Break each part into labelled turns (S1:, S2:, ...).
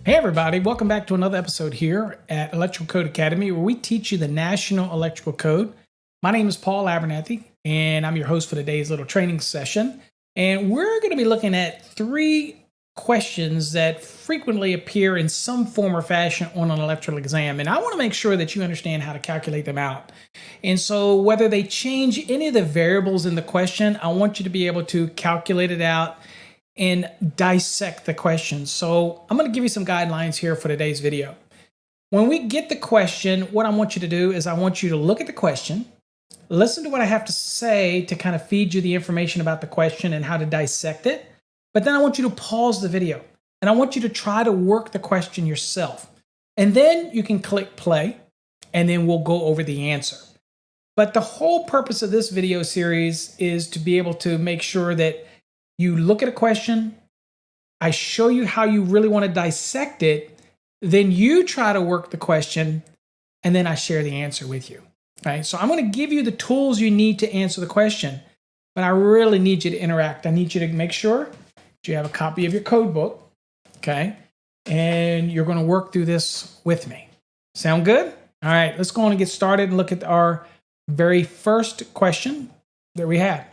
S1: Hey everybody, welcome back to another episode here at Electrical Code Academy, where we teach you the National Electrical Code. My name is Paul Abernathy, and I'm your host for today's little training session. And we're going to be looking at 3 questions that frequently appear in some form or fashion on an electrical exam. And I want to make sure that you understand how to calculate them out. And so whether they change any of the variables in the question, I want you to be able to calculate it out and dissect the question. So I'm going to give you some guidelines here for today's video. When we get the question, what I want you to do is I want you to look at the question, listen to what I have to say to kind of feed you the information about the question and how to dissect it. But then I want you to pause the video and I want you to try to work the question yourself. And then you can click play and then we'll go over the answer. But the whole purpose of this video series is to be able to make sure that you look at a question, I show you how you really want to dissect it, then you try to work the question, and then I share the answer with you. Right? So I'm going to give you the tools you need to answer the question, but I really need you to interact. I need you to make sure that you have a copy of your code book, okay? And you're going to work through this with me. Sound good? All right, let's go on and get started and look at our very first question that we had.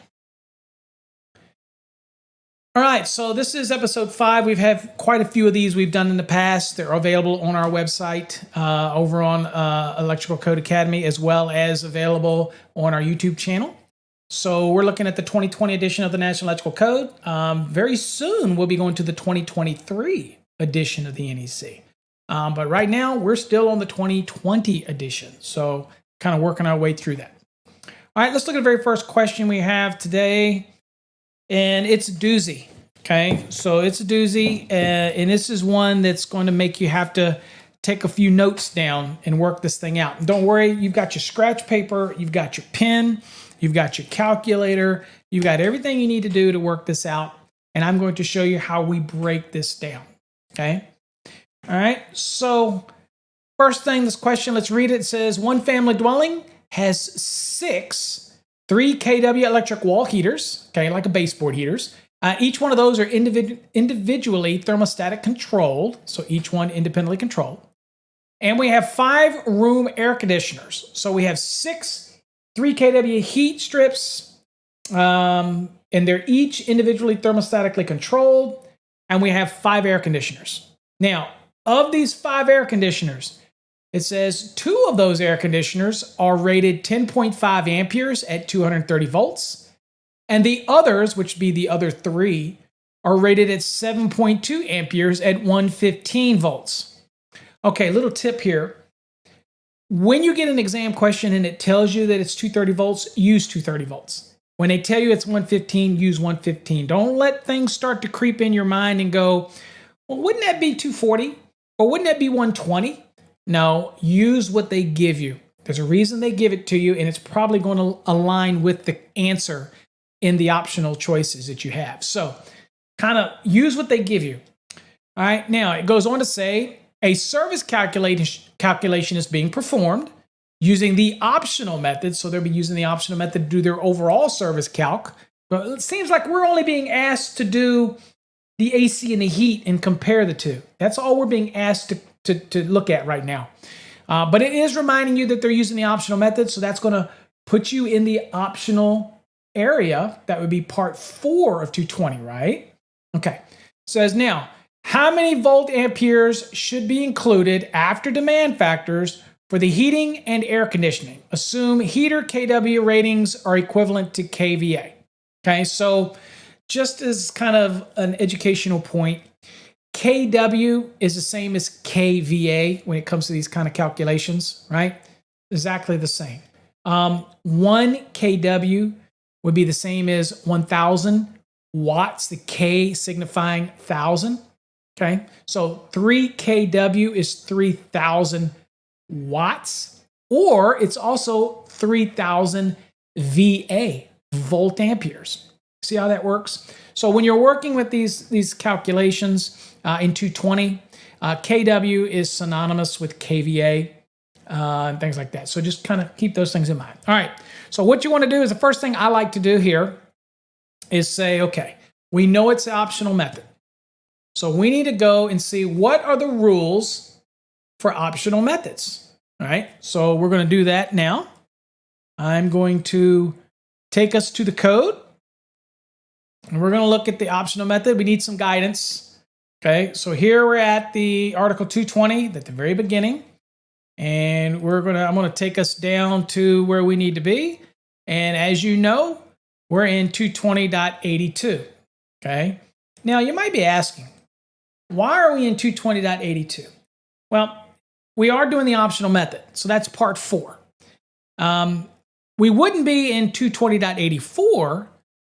S1: All right, so this is episode 5. We've had quite a few of these we've done in the past. They're available on our website over on Electrical Code Academy, as well as available on our YouTube channel. So we're looking at the 2020 edition of the National Electrical Code. Very soon, we'll be going to the 2023 edition of the NEC. But right now, we're still on the 2020 edition. So kind of working our way through that. All right, let's look at the very first question we have today. And it's a doozy, okay? So it's a doozy, and this is one that's going to make you have to take a few notes down and work this thing out. And don't worry, you've got your scratch paper, you've got your pen, you've got your calculator, you've got everything you need to do to work this out. And I'm going to show you how we break this down, okay? All right, so first thing, this question, let's read it. It says, one family dwelling has 6 3 kW electric wall heaters, okay, like a baseboard heaters. Each one of those are individually thermostatic controlled, so each one independently controlled. And we have 5 room air conditioners. So we have 6 3 kW heat strips, and they're each individually thermostatically controlled. And we have 5 air conditioners. Now, of these 5 air conditioners, it says 2 of those air conditioners are rated 10.5 amperes at 230 volts. And the others, which be the other 3, are rated at 7.2 amperes at 115 volts. Okay, little tip here. When you get an exam question and it tells you that it's 230 volts, use 230 volts. When they tell you it's 115, use 115. Don't let things start to creep in your mind and go, well, wouldn't that be 240? Or wouldn't that be 120? No, use what they give you. There's a reason they give it to you, and it's probably going to align with the answer in the optional choices that you have. So kind of use what they give you. All right, now it goes on to say, a service calculation is being performed using the optional method. So they'll be using the optional method to do their overall service calc. But it seems like we're only being asked to do the AC and the heat and compare the two. That's all we're being asked to look at right now. But it is reminding you that they're using the optional method, so that's going to put you in the optional area. That would be part 4 of 220, right? Okay. Says now, how many volt amperes should be included after demand factors for the heating and air conditioning? Assume heater kW ratings are equivalent to kVA. Okay, so just as kind of an educational point, kW is the same as kVA when it comes to these kind of calculations, right? Exactly the same. 1 kW would be the same as 1,000 watts, the K signifying 1,000, okay? So 3 kW is 3,000 watts, or it's also 3,000 VA, volt amperes. See how that works? So when you're working with these calculations in 220, kW is synonymous with kVA and things like that. So just kind of keep those things in mind. All right. So what you want to do is the first thing I like to do here is say, okay, we know it's the optional method. So we need to go and see what are the rules for optional methods. All right, so we're going to do that now. I'm going to take us to the code, and we're going to look at the optional method. We need some guidance. Okay, so here we're at the Article 220 at the very beginning, and I'm going to take us down to where we need to be. And as you know, we're in 220.82. Okay, now you might be asking, why are we in 220.82? Well, we are doing the optional method, so that's part 4. We wouldn't be in 220.84, in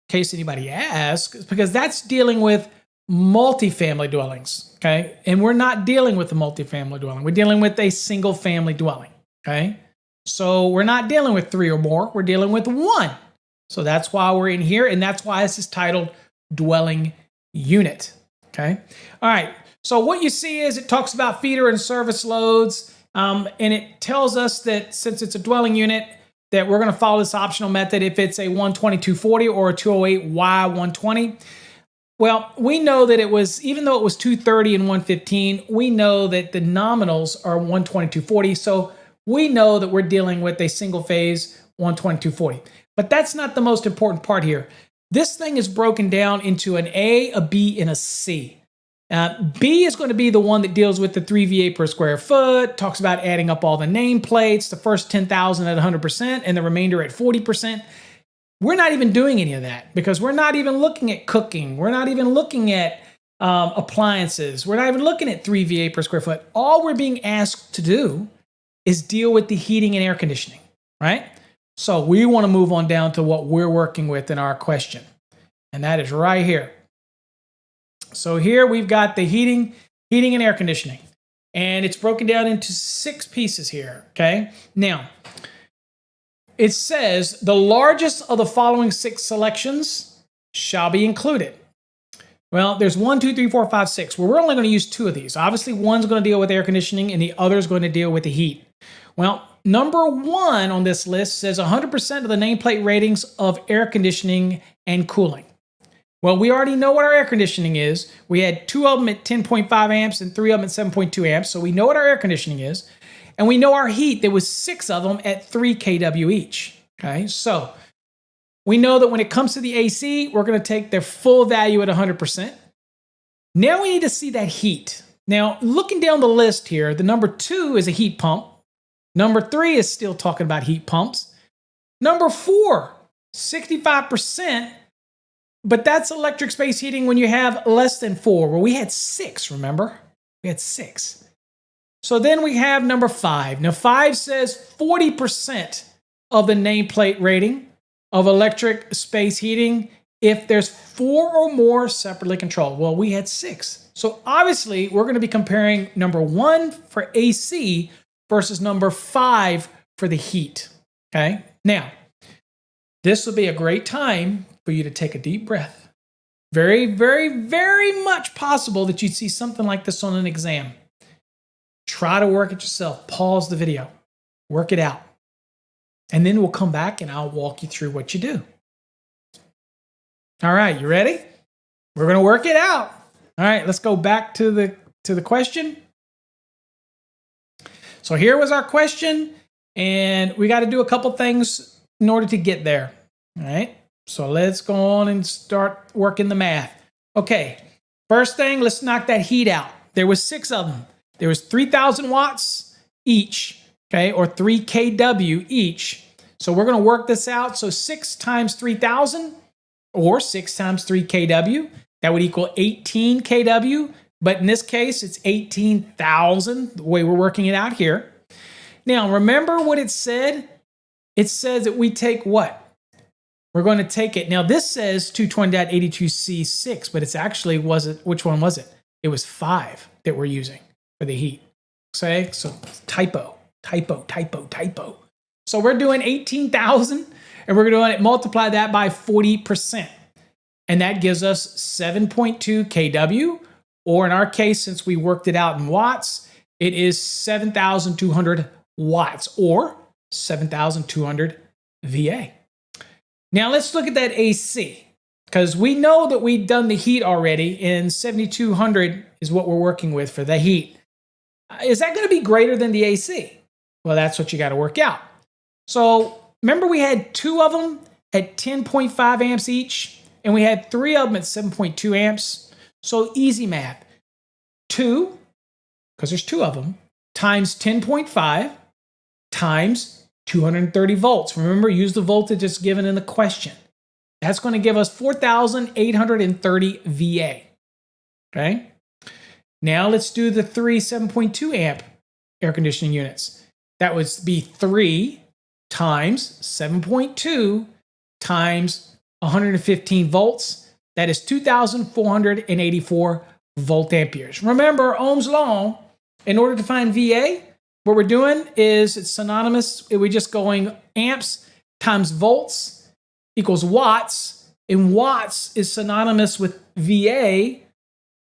S1: case anybody asks, because that's dealing with multifamily dwellings, okay? And we're not dealing with a multifamily dwelling. We're dealing with a single-family dwelling, okay? So we're not dealing with 3 or more. We're dealing with 1. So that's why we're in here, and that's why this is titled Dwelling Unit, okay? All right. So what you see is it talks about feeder and service loads, and it tells us that since it's a dwelling unit, that we're going to follow this optional method if it's a 120/240 or a 208Y120. Well, we know that it was, even though it was 230 and 115, we know that the nominals are 120/240. So we know that we're dealing with a single phase 120/240. But that's not the most important part here. This thing is broken down into an A, a B, and a C. B is going to be the one that deals with the 3 VA per square foot, talks about adding up all the nameplates, the first 10,000 at 100% and the remainder at 40%. We're not even doing any of that because we're not even looking at cooking. We're not even looking at appliances. We're not even looking at 3 VA per square foot. All we're being asked to do is deal with the heating and air conditioning, right? So we want to move on down to what we're working with in our question, and that is right here. So here we've got the heating and air conditioning, and it's broken down into 6 pieces here, okay? Now, it says the largest of the following 6 selections shall be included. Well, there's 1, 2, 3, 4, 5, 6. Well, we're only going to use 2 of these. Obviously, one's going to deal with air conditioning, and the other is going to deal with the heat. Well, number 1 on this list says 100% of the nameplate ratings of air conditioning and cooling. Well, we already know what our air conditioning is. We had 2 of them at 10.5 amps and 3 of them at 7.2 amps. So we know what our air conditioning is. And we know our heat. There was 6 of them at 3 kW each. Okay, so we know that when it comes to the AC, we're going to take their full value at 100%. Now we need to see that heat. Now, looking down the list here, the number 2 is a heat pump. Number 3 is still talking about heat pumps. Number 4, 65%. But that's electric space heating when you have less than 4. Well, we had 6, remember? We had 6. So then we have number 5. Now, 5 says 40% of the nameplate rating of electric space heating if there's 4 or more separately controlled. Well, we had 6. So obviously, we're going to be comparing number 1 for AC versus number 5 for the heat. Okay? Now, this will be a great time for you to take a deep breath. Very, very, very much possible that you'd see something like this on an exam. Try to work it yourself. Pause the video. Work it out. And then we'll come back and I'll walk you through what you do. All right, you ready? We're going to work it out. All right, let's go back to the question. So here was our question, and we got to do a couple things in order to get there. All right. So let's go on and start working the math. Okay, first thing, let's knock that heat out. There was 6 of them. There was 3,000 watts each, okay, or 3 kW each. So we're going to work this out. So 6 times 3,000 or 6 times 3 kW, that would equal 18 kW. But in this case, it's 18,000, the way we're working it out here. Now, remember what it said? It says that we take what? We're going to take it. Now, this says 220.82C6, but it's actually, which one was it? It was 5 that we're using for the heat. Okay, so typo. So we're doing 18,000, and we're going to multiply that by 40%. And that gives us 7.2 kW, or in our case, since we worked it out in watts, it is 7,200 watts, or 7,200 VA. Now let's look at that AC. because we know that we've done the heat already, and 7200 is what we're working with for the heat. Is that going to be greater than the AC? Well, that's what you got to work out. So remember we had 2 of them at 10.5 amps each, and we had 3 of them at 7.2 amps. So easy math. 2, because there's 2 of them, times 10.5 times 230 volts. Remember, use the voltage that's given in the question. That's going to give us 4,830 VA. Okay? Now let's do the 3 7.2 amp air conditioning units. That would be 3 times 7.2 times 115 volts. That is 2,484 volt amperes. Remember Ohm's law, in order to find VA, what we're doing is it's synonymous. We're just going amps times volts equals watts, and watts is synonymous with VA.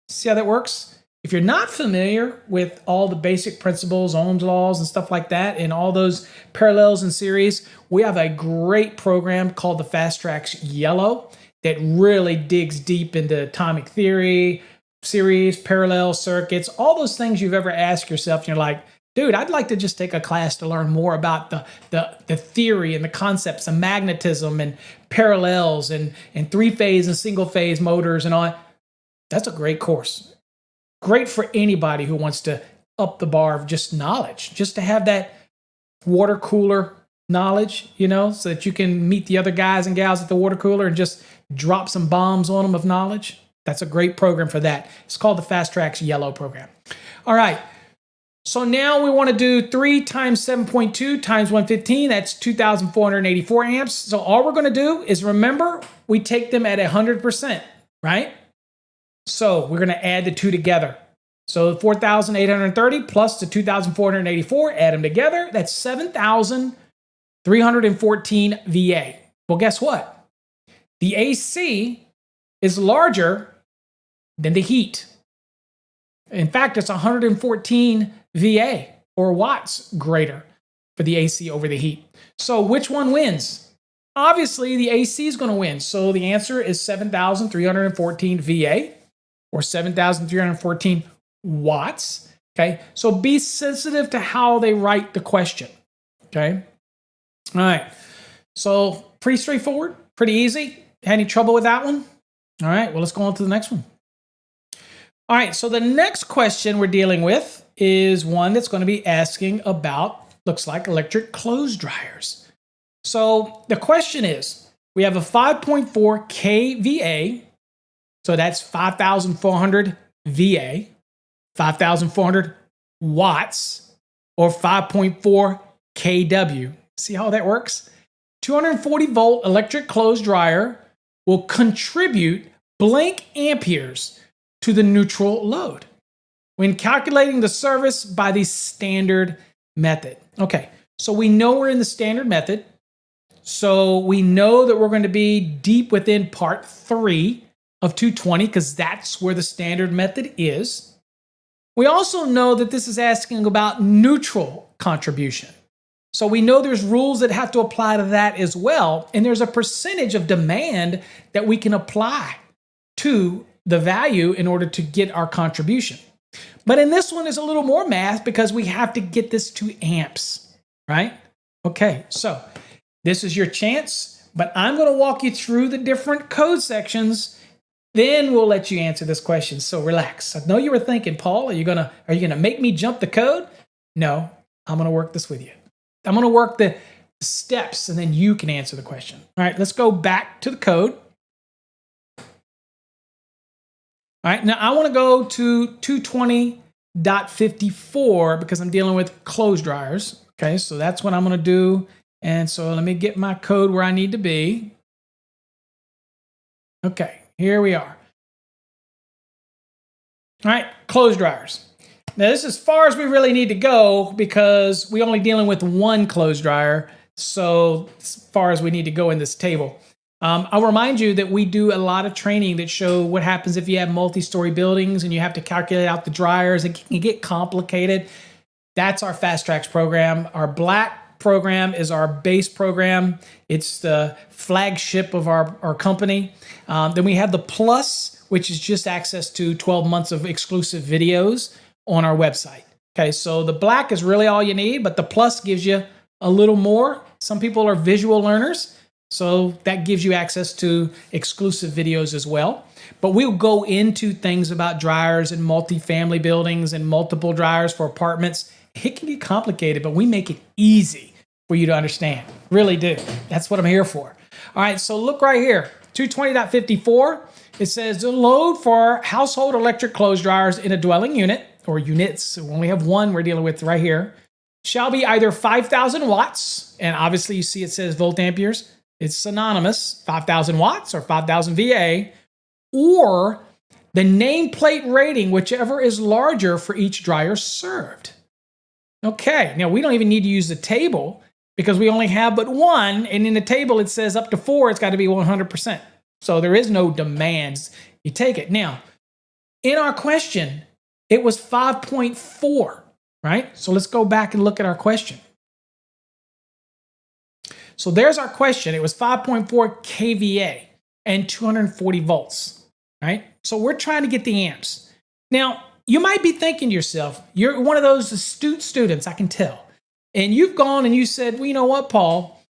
S1: See how that works? If you're not familiar with all the basic principles, Ohm's laws and stuff like that, and all those parallels and series, we have a great program called the Fast Trax Yellow that really digs deep into atomic theory, series, parallel circuits, all those things you've ever asked yourself, and you're like, dude, I'd like to just take a class to learn more about the theory and the concepts of magnetism and parallels and 3-phase and single-phase motors and all. That's a great course. Great for anybody who wants to up the bar of just knowledge, just to have that water cooler knowledge, so that you can meet the other guys and gals at the water cooler and just drop some bombs on them of knowledge. That's a great program for that. It's called the Fast Trax Yellow program. All right. So now we want to do 3 times 7.2 times 115. That's 2,484 amps. So all we're going to do is remember, we take them at 100%, right? So we're going to add the 2 together. So 4,830 plus the 2,484, add them together. That's 7,314 VA. Well, guess what? The AC is larger than the heat. In fact, it's 114 VA or watts greater for the AC over the heat. So which one wins? Obviously, the AC is going to win. So the answer is 7,314 VA or 7,314 watts. Okay, so be sensitive to how they write the question. Okay, all right. So pretty straightforward, pretty easy. Had any trouble with that one? All right, well, let's go on to the next one. All right, so the next question we're dealing with is one that's going to be asking about, looks like, electric clothes dryers. So the question is, we have a 5.4 kVA, so that's 5,400 VA, 5,400 watts, or 5.4 kW. See how that works? 240 volt electric clothes dryer will contribute blank amperes to the neutral load when calculating the service by the standard method. Okay, so we know we're in the standard method. So we know that we're going to be deep within part 3 of 220 because that's where the standard method is. We also know that this is asking about neutral contribution. So we know there's rules that have to apply to that as well. And there's a percentage of demand that we can apply to the value in order to get our contribution. But in this one, there's a little more math because we have to get this to amps, right? Okay, so this is your chance, but I'm going to walk you through the different code sections. Then we'll let you answer this question. So relax. I know you were thinking, Paul, are you gonna make me jump the code? No, I'm going to work this with you. I'm going to work the steps, and then you can answer the question. All right, let's go back to the code. All right, now I want to go to 220.54 because I'm dealing with clothes dryers. Okay, so that's what I'm going to do. And so let me get my code where I need to be. Okay, here we are. All right, clothes dryers. Now this is as far as we really need to go because we're only dealing with one clothes dryer. So as far as we need to go in this table. I'll remind you that we do a lot of training that show what happens if you have multi-story buildings and you have to calculate out the dryers. It can get complicated. That's our Fast Trax program. Our black program is our base program. It's the flagship of our company. Then we have the Plus, which is just access to 12 months of exclusive videos on our website. Okay, so the black is really all you need, but the Plus gives you a little more. Some people are visual learners, so that gives you access to exclusive videos as well. But we'll go into things about dryers and multifamily buildings and multiple dryers for apartments. It can get complicated, but we make it easy for you to understand. Really do. That's what I'm here for. All right, so look right here. 220.54. It says the load for household electric clothes dryers in a dwelling unit, or units, we only have one we're dealing with right here, shall be either 5,000 watts, and obviously you see it says volt amperes. It's synonymous, 5,000 watts or 5,000 VA, or the nameplate rating, whichever is larger for each dryer served. Okay, now we don't even need to use the table because we only have but one, and in the table it says up to 4, it's got to be 100%. So there is no demands. You take it. Now, in our question, it was 5.4, right? So let's go back and look at our question. So there's our question. It was 5.4 kVA and 240 volts, right? So we're trying to get the amps. Now, you might be thinking to yourself, you're one of those astute students, I can tell. And you've gone and you said, well, you know what, Paul?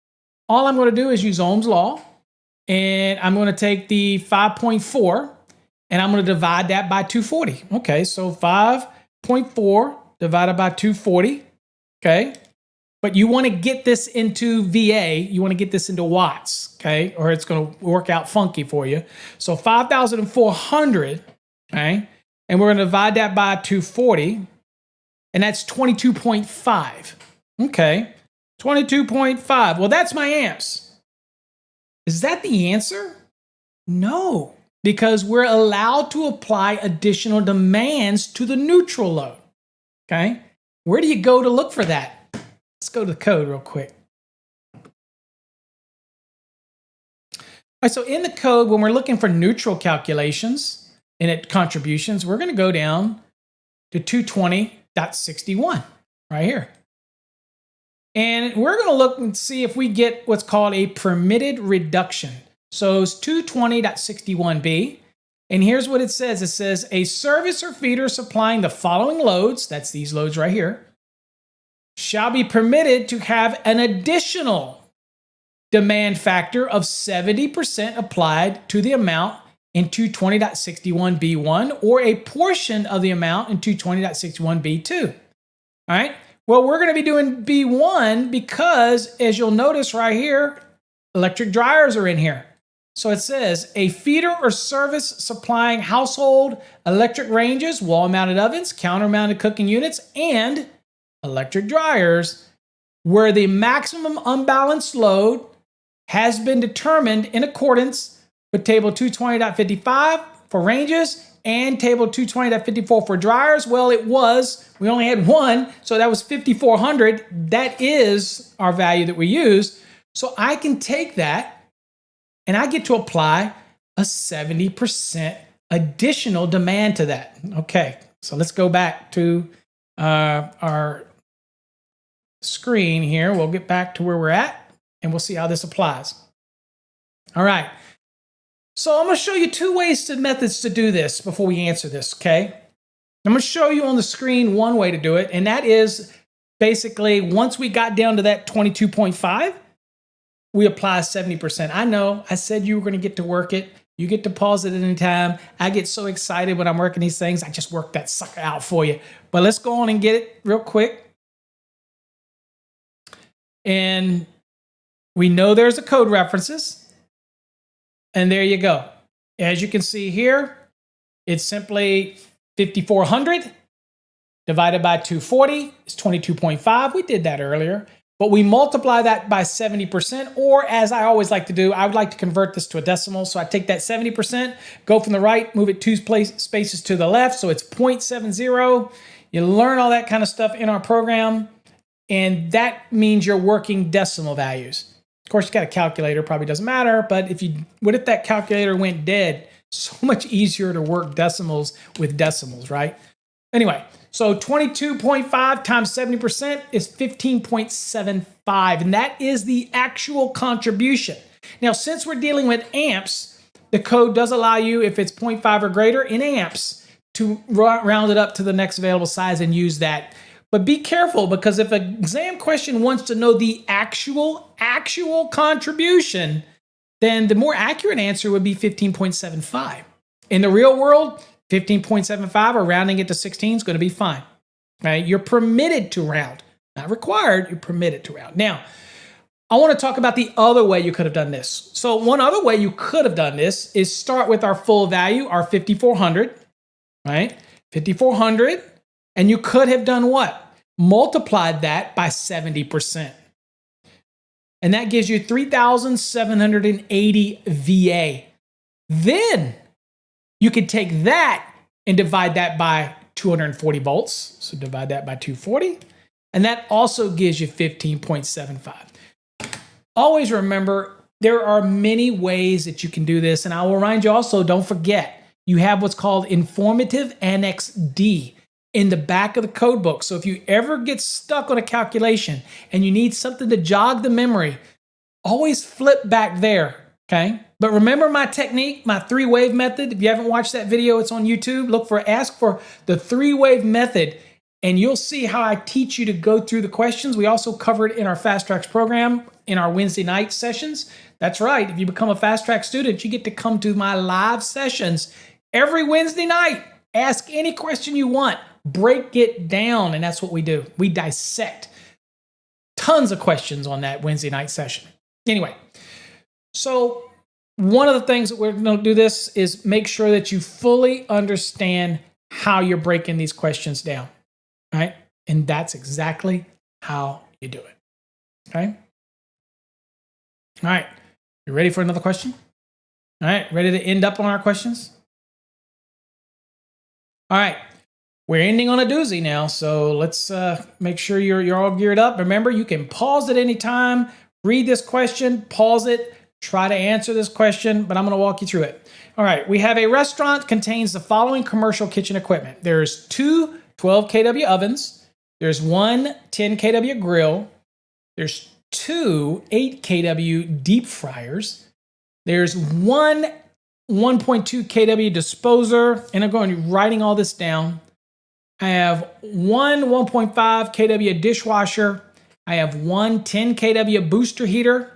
S1: All I'm going to do is use Ohm's law, and I'm going to take the 5.4, and I'm going to divide that by 240. Okay, so 5.4 divided by 240, okay? But you want to get this into VA, you want to get this into watts, okay? Or it's going to work out funky for you. So 5,400, okay? And we're going to divide that by 240, and that's 22.5. Okay, 22.5. Well, that's my amps. Is that the answer? No, because we're allowed to apply additional demands to the neutral load. Okay, where do you go to look for that? Let's go to the code real quick. All right, so in the code, when we're looking for neutral calculations and at contributions, we're going to go down to 220.61 right here. And we're going to look and see if we get what's called a permitted reduction. So it's 220.61b. And here's what it says. It says a service or feeder supplying the following loads, that's these loads right here, shall be permitted to have an additional demand factor of 70% applied to the amount in 220.61b1 or a portion of the amount in 220.61b2. All right. Well, we're going to be doing B1 because, as you'll notice right here, electric dryers are in here. So it says a feeder or service supplying household electric ranges, wall-mounted ovens, counter-mounted cooking units, and electric dryers where the maximum unbalanced load has been determined in accordance with Table 220.55 for ranges and Table 220.54 for dryers. Well, we only had one, so that was 5,400. That is our value that we use. So I can take that and I get to apply a 70% additional demand to that. Okay, so let's go back to our screen here. We'll get back to where we're at and we'll see how this applies. All right. So I'm going to show you two methods to do this before we answer this, okay? I'm going to show you on the screen one way to do it, and that is basically once we got down to that 22.5, we apply 70%. I know I said you were going to get to work it. You get to pause it at any time. I get so excited when I'm working these things. I just work that sucker out for you. But let's go on and get it real quick. And we know there's a code references. And there you go. As you can see here, it's simply 5,400 divided by 240 is 22.5. We did that earlier. But we multiply that by 70%, or as I always like to do, I would like to convert this to a decimal. So I take that 70%, go from the right, move it two spaces to the left. So it's 0.70. You learn all that kind of stuff in our program. And that means you're working decimal values. Of course, you got a calculator, probably doesn't matter, but what if that calculator went dead? So much easier to work decimals with decimals, right? Anyway, so 22.5 times 70% is 15.75, and that is the actual contribution. Now, since we're dealing with amps, the code does allow you, if it's 0.5 or greater in amps, to round it up to the next available size and use that. But be careful, because if an exam question wants to know the actual contribution, then the more accurate answer would be 15.75. In the real world, 15.75 or rounding it to 16 is going to be fine. Right? You're permitted to round. Not required, you're permitted to round. Now, I want to talk about the other way you could have done this. So one other way you could have done this is start with our full value, our 5,400, right? 5,400, and you could have done what? Multiplied that by 70%. And that gives you 3,780 VA. Then you could take that and divide that by 240 volts. So divide that by 240. And that also gives you 15.75. Always remember, there are many ways that you can do this. And I will remind you also, don't forget, you have what's called Informative Annex D in the back of the code book. So if you ever get stuck on a calculation and you need something to jog the memory, always flip back there, okay? But remember my technique, my 3-wave method. If you haven't watched that video, it's on YouTube. Ask for the 3-wave method, and you'll see how I teach you to go through the questions. We also cover it in our Fast Trax program in our Wednesday night sessions. That's right. If you become a Fast Trax student, you get to come to my live sessions every Wednesday night. Ask any question you want. Break it down, and that's what we do. We dissect tons of questions on that Wednesday night session. Anyway, so one of the things that we're going to do this is make sure that you fully understand how you're breaking these questions down, right? And that's exactly how you do it, okay? All right, you ready for another question? All right, ready to end up on our questions? All right, we're ending on a doozy now, so let's make sure you're all geared up. Remember, you can pause at any time, read this question, pause it, try to answer this question, but I'm going to walk you through it. All right, we have a restaurant contains the following commercial kitchen equipment. There's 2 12 kW ovens. There's 1 10 kW grill. There's 2 8 kW deep fryers. There's 1 1.2 kW disposer, and I'm going to be writing all this down. I have 1 1.5 kW dishwasher. I have 1 10 kW booster heater.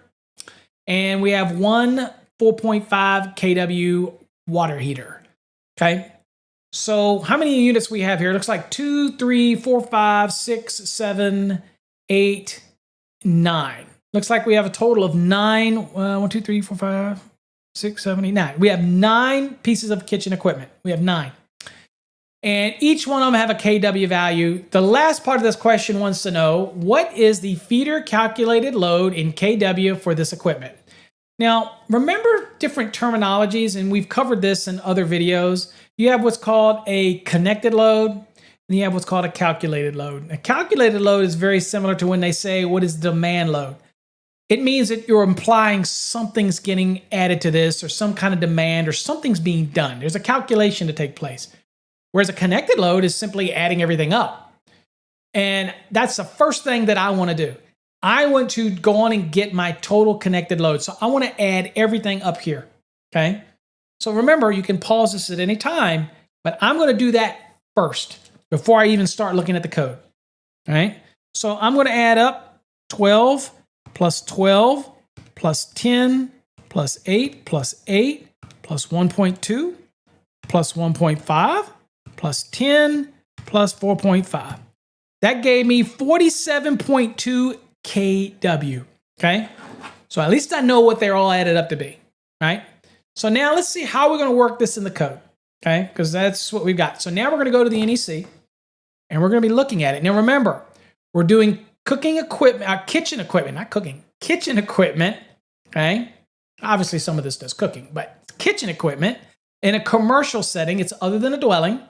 S1: And we have 1 4.5 kW water heater. Okay. So how many units we have here? It looks like 2, 3, 4, 5, 6, 7, 8, 9. Looks like we have a total of 9. 1, 2, 3, 4, 5, 6, 7, 8, 9. We have 9 pieces of kitchen equipment. We have 9. And each one of them have a kW value. The last part of this question wants to know, what is the feeder calculated load in kW for this equipment? Now, remember different terminologies, and we've covered this in other videos. You have what's called a connected load, and you have what's called a calculated load. A calculated load is very similar to when they say, what is demand load? It means that you're implying something's getting added to this, or some kind of demand, or something's being done. There's a calculation to take place. Whereas a connected load is simply adding everything up. And that's the first thing that I want to do. I want to go on and get my total connected load. So I want to add everything up here, okay? So remember, you can pause this at any time, but I'm going to do that first before I even start looking at the code, all right? So I'm going to add up 12 plus 12 plus 10 plus 8 plus 8 plus 1.2 plus 1.5 plus 10 plus 4.5. That gave me 47.2 kW, okay? So at least I know what they're all added up to be, right? So now let's see how we're going to work this in the code, okay? Because that's what we've got. So now we're going to go to the NEC, and we're going to be looking at it. Now remember, we're doing cooking equipment, kitchen equipment, not cooking, kitchen equipment, okay? Obviously some of this does cooking, but kitchen equipment in a commercial setting, it's other than a dwelling,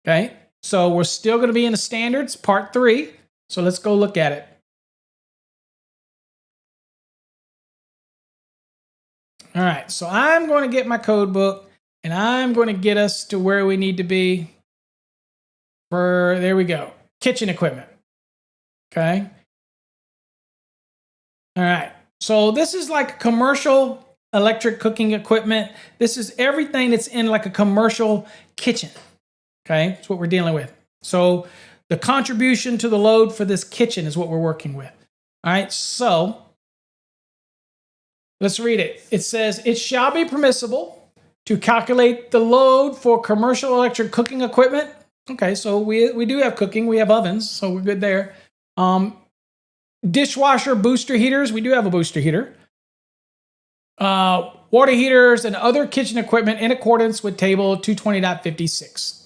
S1: okay? So we're still going to be in the standards, part 3. So let's go look at it. All right, so I'm going to get my code book, and I'm going to get us to where we need to be there we go, kitchen equipment. Okay. All right. So this is like commercial electric cooking equipment. This is everything that's in like a commercial kitchen. Okay. That's what we're dealing with. So the contribution to the load for this kitchen is what we're working with. All right. So let's read it. It says, it shall be permissible to calculate the load for commercial electric cooking equipment. Okay. So we do have cooking. We have ovens. So we're good there. Dishwasher booster heaters. We do have a booster heater. Water heaters and other kitchen equipment in accordance with table 220.56.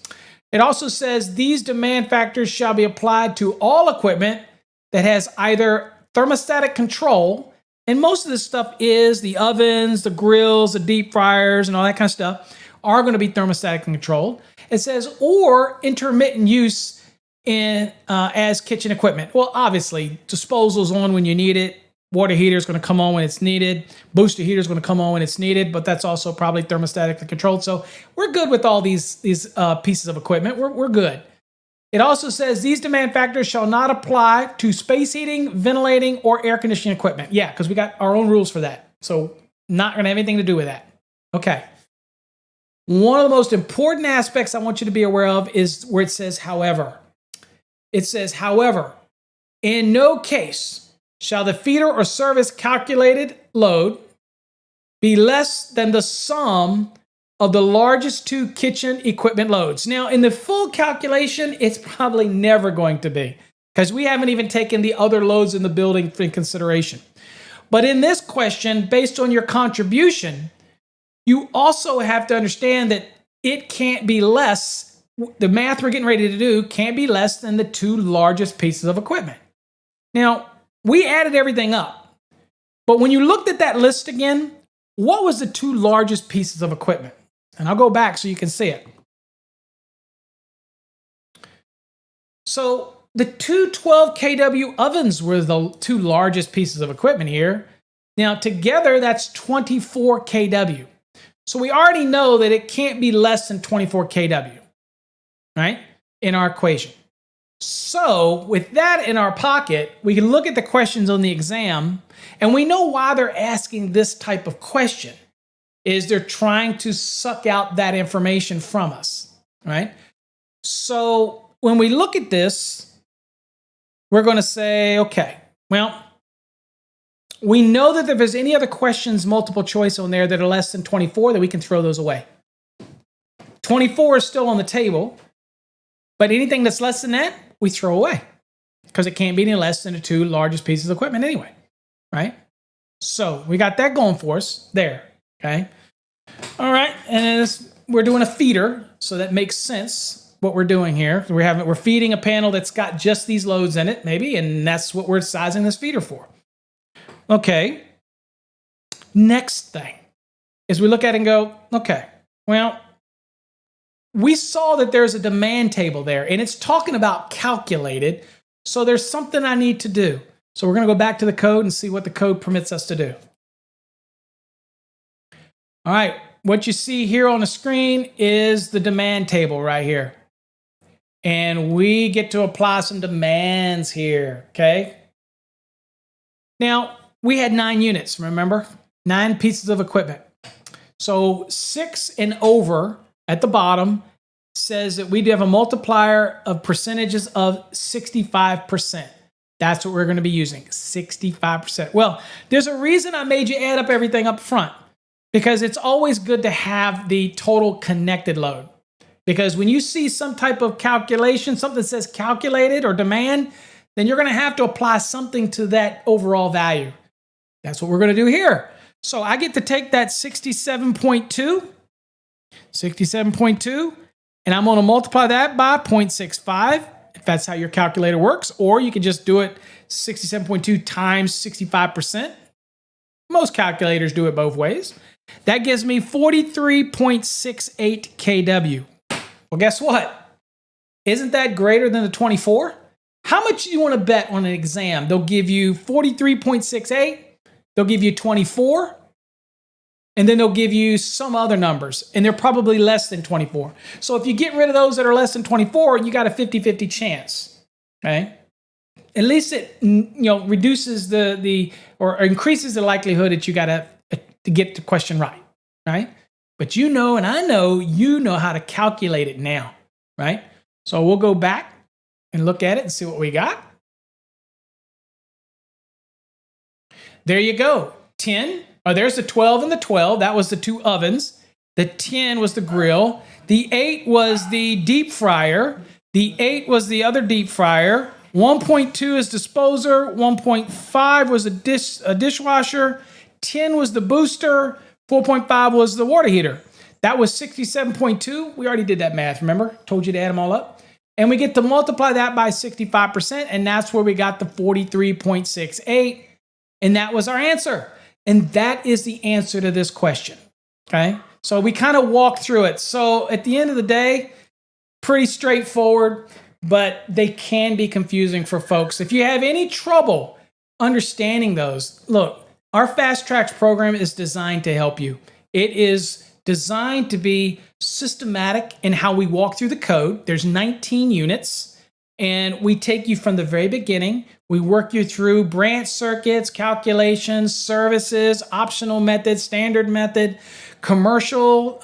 S1: It also says these demand factors shall be applied to all equipment that has either thermostatic control, and most of this stuff is the ovens, the grills, the deep fryers, and all that kind of stuff are going to be thermostatic controlled. It says, or intermittent use in as kitchen equipment. Well, obviously, disposal's on when you need it. Water heater is going to come on when it's needed. Booster heater is going to come on when it's needed, but that's also probably thermostatically controlled. So we're good with all these pieces of equipment. We're good. It also says these demand factors shall not apply to space heating, ventilating, or air conditioning equipment. Yeah, because we got our own rules for that. So not going to have anything to do with that. Okay. One of the most important aspects I want you to be aware of is where it says, however. It says, however, in no case shall the feeder or service calculated load be less than the sum of the largest two kitchen equipment loads. Now, in the full calculation, it's probably never going to be, because we haven't even taken the other loads in the building in consideration. But in this question, based on your contribution, you also have to understand that it can't be less. The math we're getting ready to do can't be less than the two largest pieces of equipment. Now, we added everything up, but when you looked at that list again, what was the two largest pieces of equipment? And I'll go back so you can see it. So the two 12 kW ovens were the two largest pieces of equipment here. Now, together, that's 24 kW. So we already know that it can't be less than 24 kW. Right, in our equation. So with that in our pocket, we can look at the questions on the exam, and we know why they're asking this type of question. Is they're trying to suck out that information from us, right? So when we look at this, we're going to say, okay, well, we know that if there's any other questions, multiple choice on there that are less than 24, that we can throw those away. 24 is still on the table. But anything that's less than that, we throw away, because it can't be any less than the two largest pieces of equipment anyway, right? So we got that going for us there, okay? All right, and we're doing a feeder, so that makes sense what we're doing here. We're feeding a panel that's got just these loads in it, maybe, and that's what we're sizing this feeder for. Okay, next thing is we look at it and go, okay, well, we saw that there's a demand table there, and it's talking about calculated. So there's something I need to do. So we're going to go back to the code and see what the code permits us to do. All right, what you see here on the screen is the demand table right here. And we get to apply some demands here, okay? Now, we had 9 units, remember? 9 pieces of equipment. So 6 and over at the bottom says that we do have a multiplier of percentages of 65%. That's what we're going to be using, 65%. Well, there's a reason I made you add up everything up front, because it's always good to have the total connected load. Because when you see some type of calculation, something that says calculated or demand, then you're going to have to apply something to that overall value. That's what we're going to do here. So I get to take that 67.2, and I'm going to multiply that by 0.65, if that's how your calculator works, or you can just do it 67.2 times 65%. Most calculators do it both ways. That gives me 43.68 kW. Well, guess what? Isn't that greater than the 24? How much do you want to bet on an exam? They'll give you 43.68, they'll give you 24, and then they'll give you some other numbers, and they're probably less than 24. So if you get rid of those that are less than 24, you got a 50-50 chance, okay? At least it reduces or increases the likelihood that you got to get the question right? But and I know you know how to calculate it now, right? So we'll go back and look at it and see what we got. There you go, 10. Oh, there's the 12 and the 12. That was the 2 ovens. The 10 was the grill. The 8 was the deep fryer. The 8 was the other deep fryer. 1.2 is disposer. 1.5 was a dishwasher. 10 was the booster. 4.5 was the water heater. That was 67.2. We already did that math, remember? Told you to add them all up. And we get to multiply that by 65%, and that's where we got the 43.68. And that was our answer. And that is the answer to this question, okay? So we kind of walked through it. So at the end of the day, pretty straightforward, but they can be confusing for folks. If you have any trouble understanding those, look, our Fast Trax program is designed to help you. It is designed to be systematic in how we walk through the code. There's 19 units, and we take you from the very beginning. We work you through branch circuits, calculations, services, optional method, standard method, commercial.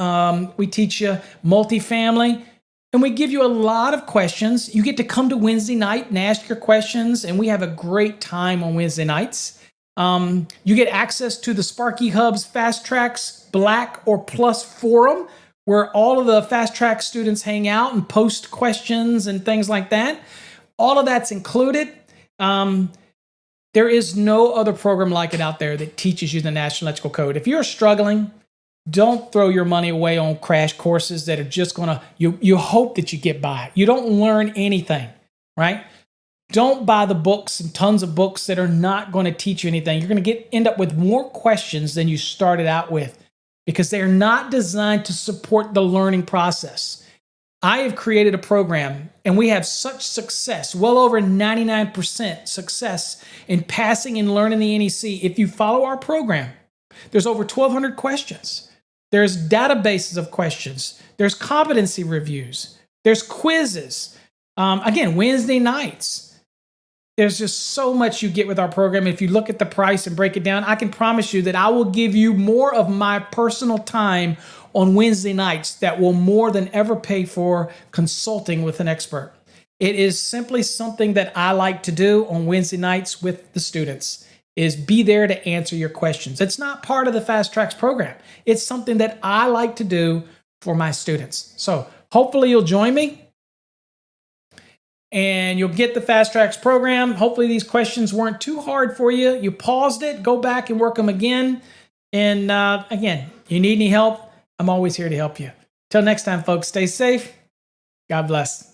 S1: We teach you multifamily, and we give you a lot of questions. You get to come to Wednesday night and ask your questions, and we have a great time on Wednesday nights. You get access to the Sparky Hub's Fast Trax Black or Plus forum, where all of the Fast Trax students hang out and post questions and things like that. All of that's included. There is no other program like it out there that teaches you the National Electrical Code. If you're struggling, don't throw your money away on crash courses that are just going to, you hope that you get by. You don't learn anything, right? Don't buy the books and tons of books that are not going to teach you anything. You're going to end up with more questions than you started out with because they're not designed to support the learning process. I have created a program, and we have such success, well over 99% success in passing and learning the NEC. If you follow our program, there's over 1,200 questions. There's databases of questions. There's competency reviews. There's quizzes. Again, Wednesday nights. There's just so much you get with our program. If you look at the price and break it down, I can promise you that I will give you more of my personal time on Wednesday nights that will more than ever pay for consulting with an expert. It is simply something that I like to do on Wednesday nights with the students, is be there to answer your questions. It's not part of the Fast Trax program. It's something that I like to do for my students. So hopefully you'll join me and you'll get the Fast Trax program. Hopefully these questions weren't too hard for you. You paused it, go back and work them again. And again, you need any help, I'm always here to help you. Till next time, folks, stay safe. God bless.